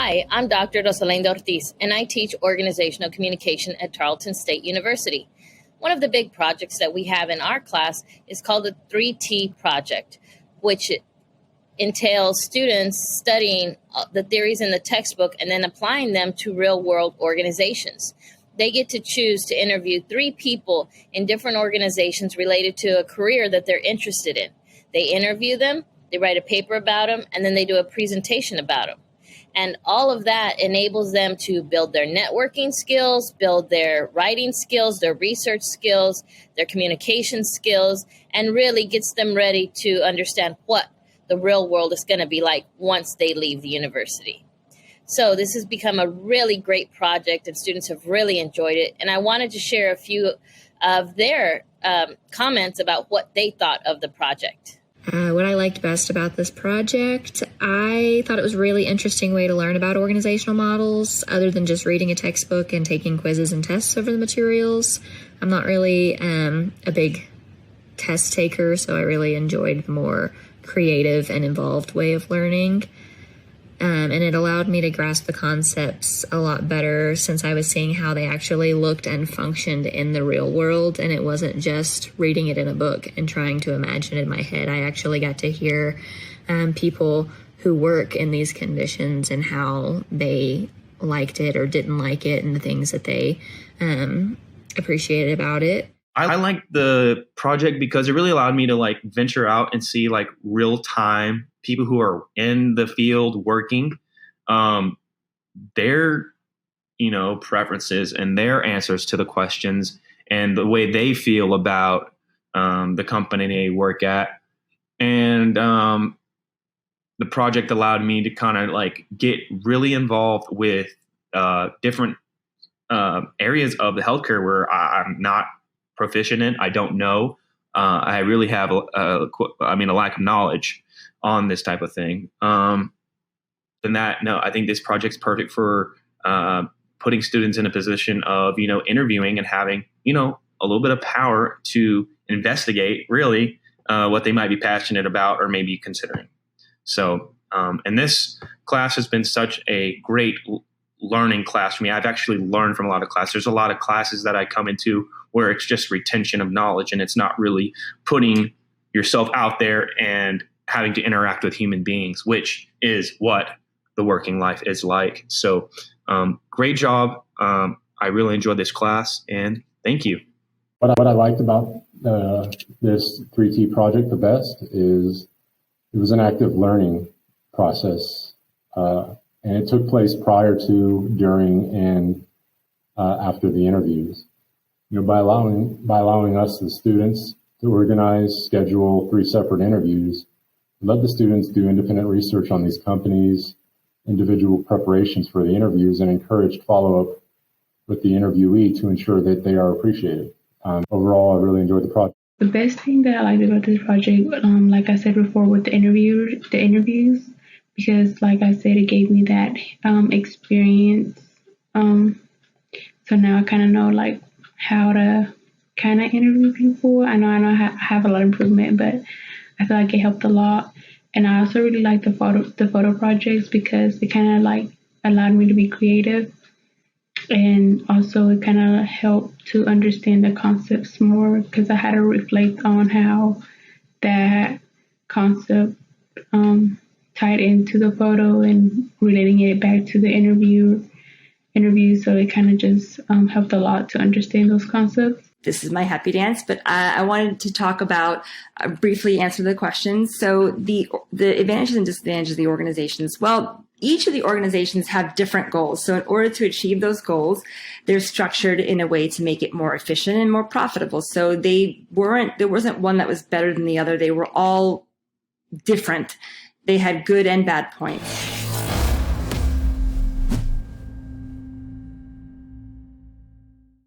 Hi, I'm Dr. Rosalinda Ortiz, and I teach organizational communication at Tarleton State University. One of the big projects that we have in our class is called the 3T Project, which entails students studying the theories in the textbook and then applying them to real-world organizations. They get to choose to interview 3 people in different organizations related to a career that they're interested in. They interview them, they write a paper about them, and then they do a presentation about them. And all of that enables them to build their networking skills, build their writing skills, their research skills, their communication skills, and really gets them ready to understand what the real world is going to be like once they leave the university. So this has become a really great project, and students have really enjoyed it. And I wanted to share a few of their comments about what they thought of the project. What I liked best about this project, I thought it was a really interesting way to learn about organizational models other than just reading a textbook and taking quizzes and tests over the materials. I'm not really a big test taker, so I really enjoyed the more creative and involved way of learning. And it allowed me to grasp the concepts a lot better since I was seeing how they actually looked and functioned in the real world. And it wasn't just reading it in a book and trying to imagine it in my head. I actually got to hear people who work in these conditions and how they liked it or didn't like it and the things that they appreciated about it. I liked the project because it really allowed me to venture out and see real time people who are in the field working, their, preferences and their answers to the questions and the way they feel about the company they work at. And the project allowed me to kind of get really involved with different areas of the healthcare where I'm not proficient in. I don't know. I really have a lack of knowledge on this type of thing. I think this project's perfect for putting students in a position of, interviewing and having, a little bit of power to investigate really what they might be passionate about or maybe considering. So, and this class has been such a great learning class for me. I've actually learned from a lot of classes. There's a lot of classes that I come into where it's just retention of knowledge and it's not really putting yourself out there and having to interact with human beings, which is what the working life is like. So great job. I really enjoyed this class and thank you. What I liked about this 3T project the best is it was an active learning process. And it took place prior to, during, and after the interviews. By allowing us, the students, to organize, schedule 3 separate interviews, let the students do independent research on these companies, individual preparations for the interviews, and encouraged follow-up with the interviewee to ensure that they are appreciated. Overall, I really enjoyed the project. The best thing that I liked about this project, like I said before, with the interviews, because like I said, it gave me that experience. So now I kind of know how to kind of interview people. I know I have a lot of improvement, but I feel like it helped a lot. And I also really like the photo projects because it kind of allowed me to be creative. And also it kind of helped to understand the concepts more because I had to reflect on how that concept tied into the photo and relating it back to the interview. So it kind of just helped a lot to understand those concepts. This is my happy dance, but I wanted to talk about, briefly answer the questions. So the advantages and disadvantages of the organizations. Well, each of the organizations have different goals. So in order to achieve those goals, they're structured in a way to make it more efficient and more profitable. So there wasn't one that was better than the other. They were all different. They had good and bad points.